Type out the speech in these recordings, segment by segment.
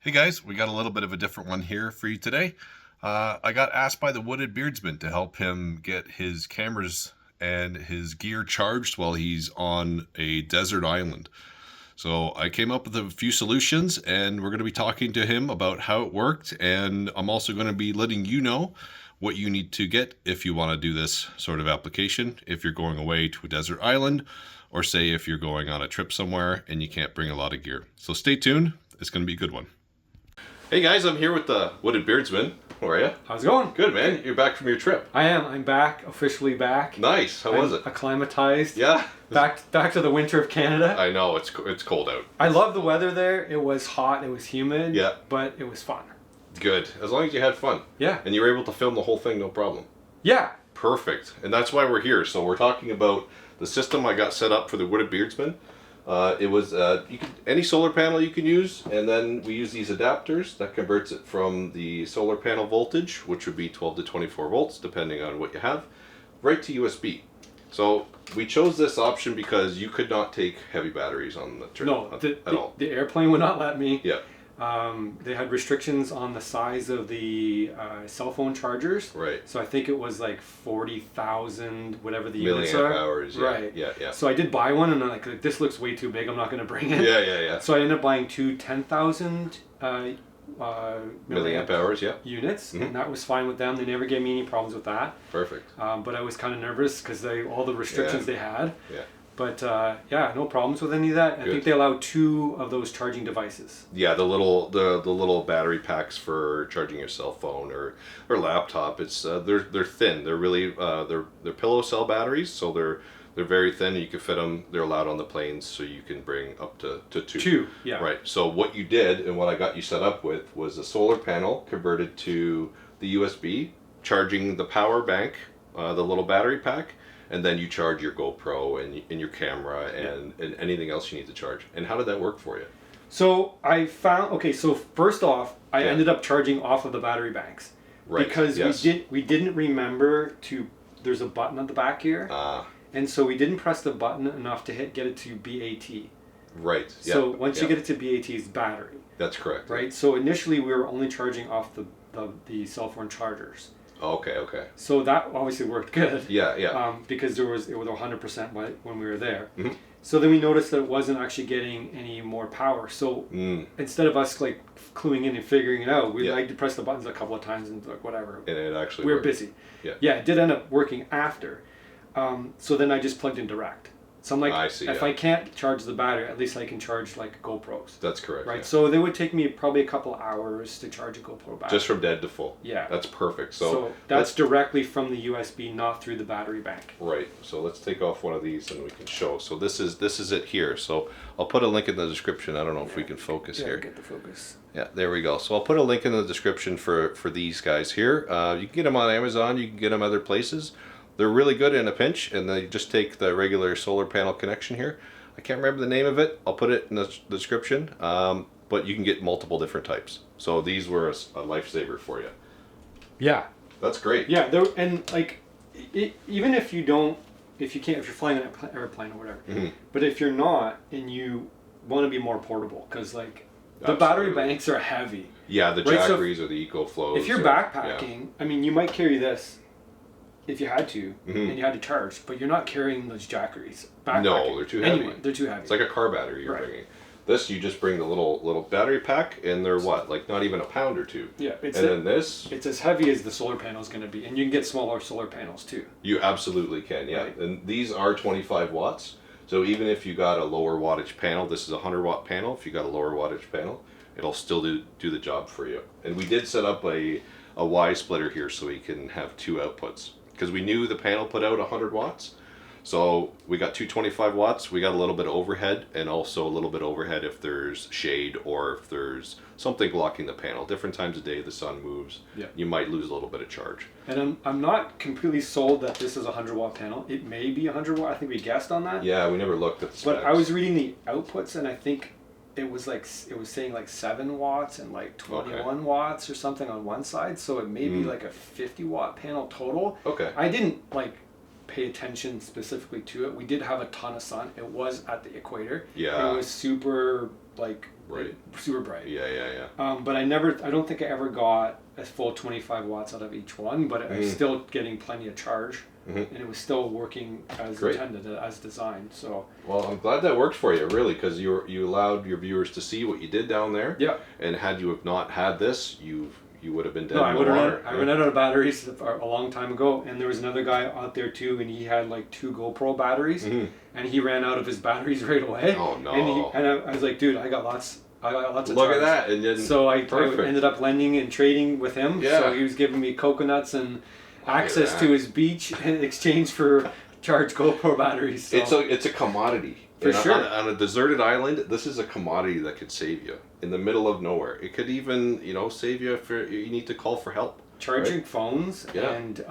Hey guys, we got a little bit of a different one here for you today. I got asked by the Wooded Beardsman to help him get his cameras and his gear charged while he's on a desert island. So I came up with a few solutions and we're going to be talking to him about how it worked, and I'm also going to be letting you know what you need to get if you want to do this sort of application if you're going away to a desert island, or say if you're going on a trip somewhere and you can't bring a lot of gear. So stay tuned, it's going to be a good one. Hey guys, I'm here with the Wooded Beardsman. How are you? How's it going? Good, man. You're back from your trip. I am. I'm back, officially back. Nice. How was it? Acclimatized. Yeah. Back to the winter of Canada. I know, it's cold out. I love the weather there. It was hot, it was humid. Yeah. But it was fun. Good. As long as you had fun. Yeah. And you were able to film the whole thing, no problem. Yeah. Perfect. And that's why we're here. So we're talking about the system I got set up for the Wooded Beardsman. It was any solar panel you can use, and then we use these adapters that converts it from the solar panel voltage, which would be 12 to 24 volts depending on what you have, right to USB. So we chose this option because you could not take heavy batteries on the trip at all. The airplane would not let me. Yeah. They had restrictions on the size of the cell phone chargers. Right. So I think it was like 40,000, whatever the units are. Milliamp hours. Yeah. Right. Yeah. So I did buy one, and I'm like, this looks way too big. I'm not going to bring it. Yeah. So I ended up buying two 10,000 milliamp hours. Yeah. units, and that was fine with them. They never gave me any problems with that. Perfect. But I was kind of nervous because all the restrictions they had. Yeah. But yeah, no problems with any of that. I think they allow 2 of those charging devices. Yeah, the little battery packs for charging your cell phone or laptop. It's they're thin. They're really they're pillow cell batteries, so they're very thin. You can fit them. They're allowed on the planes, so you can bring up to 2. 2, yeah. Right. So what you did and what I got you set up with was a solar panel converted to the USB, charging the power bank, the little battery pack. And then you charge your GoPro and your camera and anything else you need to charge. And how did that work for you? So I found, so first off, I ended up charging off of the battery banks. Right. Because we didn't remember there's a button at the back here. And so we didn't press the button enough to get it to BAT. Right. So once you get it to BAT, it's battery. That's correct. Right. So initially we were only charging off the cell phone chargers. Okay. So that obviously worked good. Yeah. Because it was 100% when we were there. Mm-hmm. So then we noticed that it wasn't actually getting any more power. So instead of us like cluing in and figuring it out, we like to press the buttons a couple of times and like whatever. And it actually we were worked. busy. Yeah. It did end up working after. So then I just plugged in direct. So I'm like, I can't charge the battery, at least I can charge like GoPros. That's correct. Right. Yeah. So they would take me probably a couple hours to charge a GoPro battery. Just from dead to full. Yeah. That's perfect. So that's directly from the USB, not through the battery bank. Right. So let's take off one of these and we can show. So this is it here. So I'll put a link in the description. I don't know if we can focus here. Get the focus. Yeah, there we go. So I'll put a link in the description for these guys here. You can get them on Amazon. You can get them other places. They're really good in a pinch, and they just take the regular solar panel connection here. I can't remember the name of it. I'll put it in the description. But you can get multiple different types. So these were a lifesaver for you. Yeah. That's great. Yeah, and like, even if you're flying an airplane or whatever, but if you're not and you want to be more portable, because like the battery banks are heavy. Yeah, the Jackeries or the Ecoflows. If you're backpacking, I mean, you might carry this if you had to, and you had to charge, but you're not carrying those Jackeries. No, they're too heavy. Anyway, they're too heavy. It's like a car battery you're bringing. This, you just bring the little battery pack, and they're what, like not even a pound or 2. Yeah, then this, it's as heavy as the solar panel is going to be, and you can get smaller solar panels too. You absolutely can, yeah. Right. And these are 25 watts. So even if you got a lower wattage panel, this is a 100-watt panel. If you got a lower wattage panel, it'll still do the job for you. And we did set up a Y splitter here so we can have 2 outputs, because we knew the panel put out 100 watts. So we got 225 watts. We got a little bit of overhead, and also a little bit of overhead if there's shade or if there's something blocking the panel. Different times of day, the sun moves. Yeah. You might lose a little bit of charge. And I'm not completely sold that this is a 100-watt panel. It may be 100 watt. I think we guessed on that. Yeah, we never looked at the specs. But I was reading the outputs, and I think it was saying like 7 watts and like 21 watts or something on one side. So it may be like a 50-watt panel total. Okay. I didn't like pay attention specifically to it. We did have a ton of sun. It was at the equator. Yeah. It was super like Right. super bright. Yeah. But I don't think I ever got a full 25 watts out of each one, but I was still getting plenty of charge, and it was still working as intended, as designed. So. Well, I'm glad that worked for you, really, because you allowed your viewers to see what you did down there. Yeah. And had you have not had this, you would have been dead No, in the water. I ran out of batteries a long time ago, and there was another guy out there too, and he had like 2 GoPro batteries, and he ran out of his batteries right away. Oh no! And I was like, dude, I got lots of Look charge. at that, and then so I ended up lending and trading with him. Yeah. So he was giving me coconuts and access to his beach in exchange for charged GoPro batteries. So. It's a commodity. For sure. On a deserted island, this is a commodity that could save you in the middle of nowhere. It could even, save you if you need to call for help. Charging phones and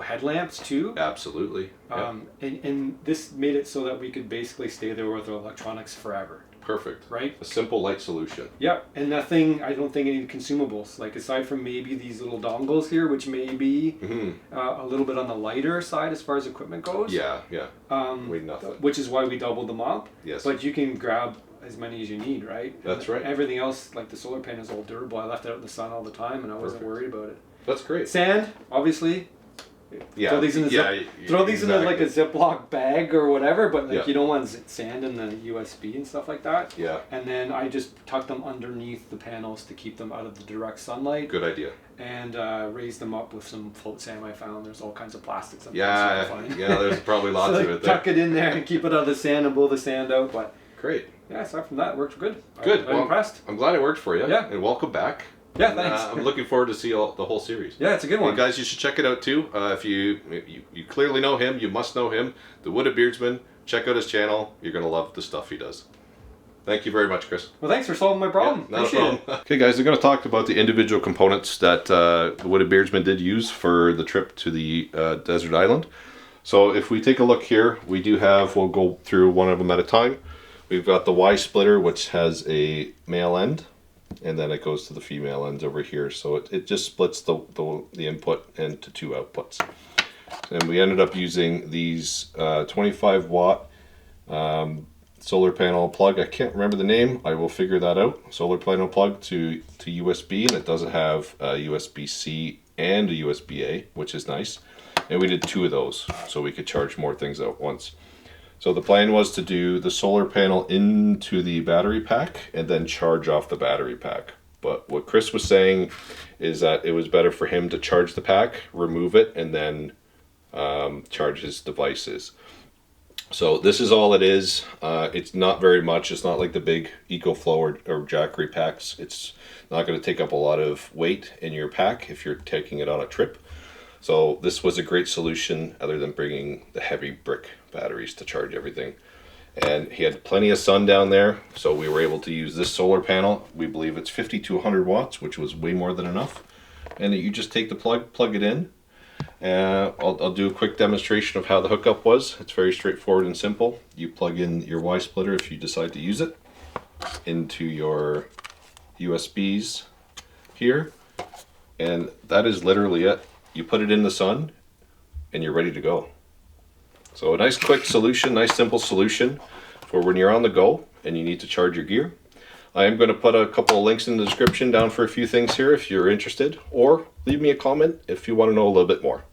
headlamps too. Absolutely. And this made it so that we could basically stay there with our electronics forever. Perfect. Right? A simple light solution. Yeah, and nothing, I don't think any consumables. Like aside from maybe these little dongles here, which may be a little bit on the lighter side as far as equipment goes. Yeah. Wait, nothing. Which is why we doubled them up. Yes. But you can grab as many as you need, right? That's right. Everything else, like the solar panel, is all durable. I left it out in the sun all the time, and I wasn't worried about it. That's great. Sand, obviously. Yeah. Throw these in like a Ziploc bag or whatever, but like you don't want sand in the USB and stuff like that. Yeah. And then I just tuck them underneath the panels to keep them out of the direct sunlight. Good idea. And raise them up with some float sand I found. There's all kinds of plastics. Yeah, there's probably lots so of it there. Tuck it in there and keep it out of the sand and blow the sand out. But great. Yeah, aside from that, it worked good. Good. I'm impressed. I'm glad it worked for you. Yeah. And welcome back. Yeah, thanks. I'm looking forward to see the whole series. Yeah, it's a good one. And guys, you should check it out too. If you clearly know him, you must know him. The Wooded Beardsman. Check out his channel. You're going to love the stuff he does. Thank you very much, Chris. Well, thanks for solving my problem. Yeah, not a problem. Okay, guys, I'm going to talk about the individual components that the Wooded Beardsman did use for the trip to the desert island. So if we take a look here, we do have, we'll go through one of them at a time. We've got the Y splitter, which has a male end, and then it goes to the female ends over here. So it just splits the input into 2 outputs. And we ended up using these 25 watt solar panel plug. I can't remember the name. I will figure that out. Solar panel plug to USB, and it doesn't have USB-C and a USB-A, which is nice. And we did 2 of those, so we could charge more things at once. So the plan was to do the solar panel into the battery pack and then charge off the battery pack. But what Chris was saying is that it was better for him to charge the pack, remove it, and then charge his devices. So this is all it is. It's not very much. It's not like the big Ecoflow or Jackery packs. It's not going to take up a lot of weight in your pack if you're taking it on a trip. So this was a great solution other than bringing the heavy brick batteries to charge everything. And he had plenty of sun down there, so we were able to use this solar panel. We believe it's 50 to 100 watts, which was way more than enough. And you just take the plug it in. I'll do a quick demonstration of how the hookup was. It's very straightforward and simple. You plug in your Y splitter if you decide to use it into your USBs here, and that is literally it. You put it in the sun and you're ready to go. So a nice quick solution, nice simple solution for when you're on the go and you need to charge your gear. I am going to put a couple of links in the description down for a few things here if you're interested, or leave me a comment if you want to know a little bit more.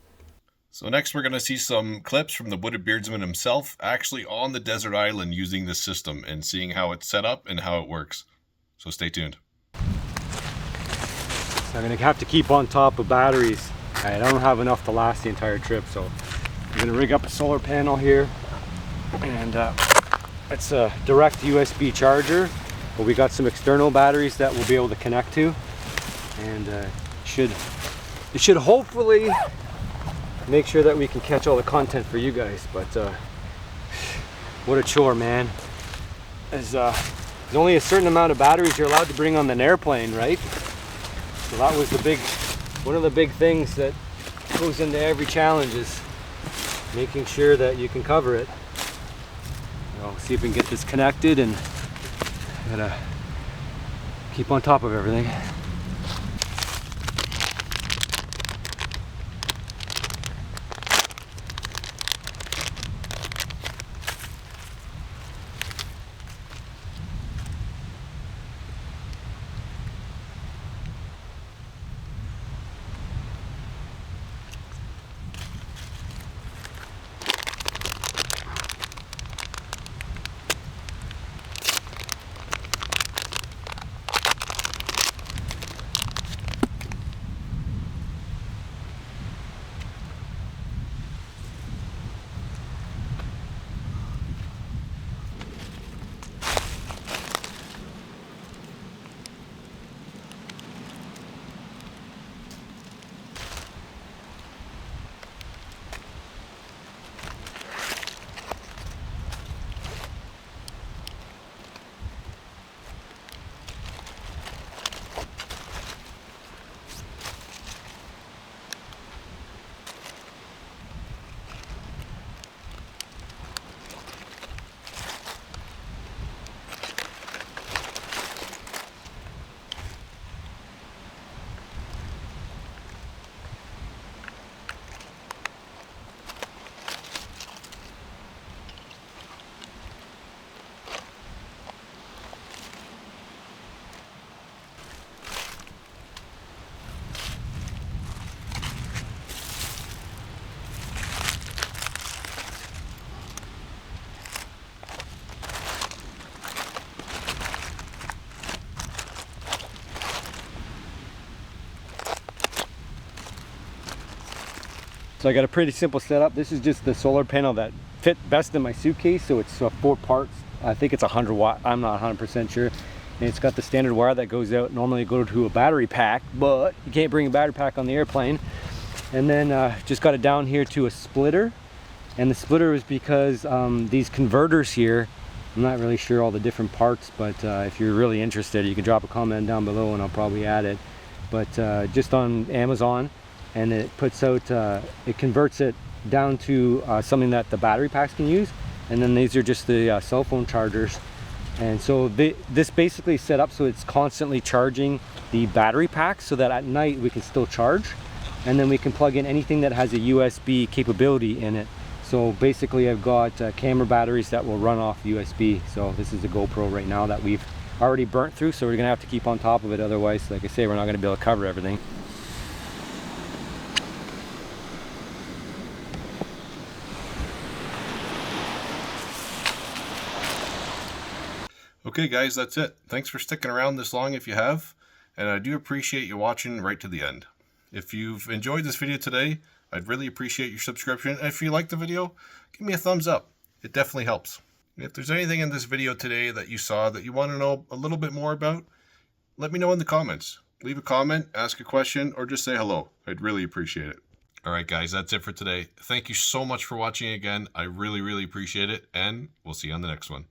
So next we're going to see some clips from the Wooded Beardsman himself actually on the desert island using this system and seeing how it's set up and how it works. So stay tuned. So I'm going to have to keep on top of batteries. I don't have enough to last the entire trip, so I'm going to rig up a solar panel here, and it's a direct USB charger, but we got some external batteries that we'll be able to connect to, and it should hopefully make sure that we can catch all the content for you guys. But what a chore, man. There's only a certain amount of batteries you're allowed to bring on an airplane, right? So that was one of the big things that goes into every challenge, is making sure that you can cover it. I'll see if we can get this connected, and gotta keep on top of everything. So I got a pretty simple setup. This is just the solar panel that fit best in my suitcase. So it's 4 parts. I think it's 100 watt. I'm not 100% sure. And it's got the standard wire that goes out. Normally go to a battery pack, but you can't bring a battery pack on the airplane. And then just got it down here to a splitter. And the splitter is because these converters here, I'm not really sure all the different parts, but if you're really interested, you can drop a comment down below and I'll probably add it. But just on Amazon, and it puts out, it converts it down to something that the battery packs can use. And then these are just the cell phone chargers. And so this basically is set up so it's constantly charging the battery pack so that at night we can still charge. And then we can plug in anything that has a USB capability in it. So basically I've got camera batteries that will run off USB. So this is a GoPro right now that we've already burnt through, so we're gonna have to keep on top of it, otherwise, like I say, we're not gonna be able to cover everything. Okay guys, that's it. Thanks for sticking around this long if you have, and I do appreciate you watching right to the end. If you've enjoyed this video today, I'd really appreciate your subscription. And if you liked the video, give me a thumbs up. It definitely helps. If there's anything in this video today that you saw that you want to know a little bit more about, let me know in the comments. Leave a comment, ask a question, or just say hello. I'd really appreciate it. All right, guys, that's it for today. Thank you so much for watching again. I really, really appreciate it, and we'll see you on the next one.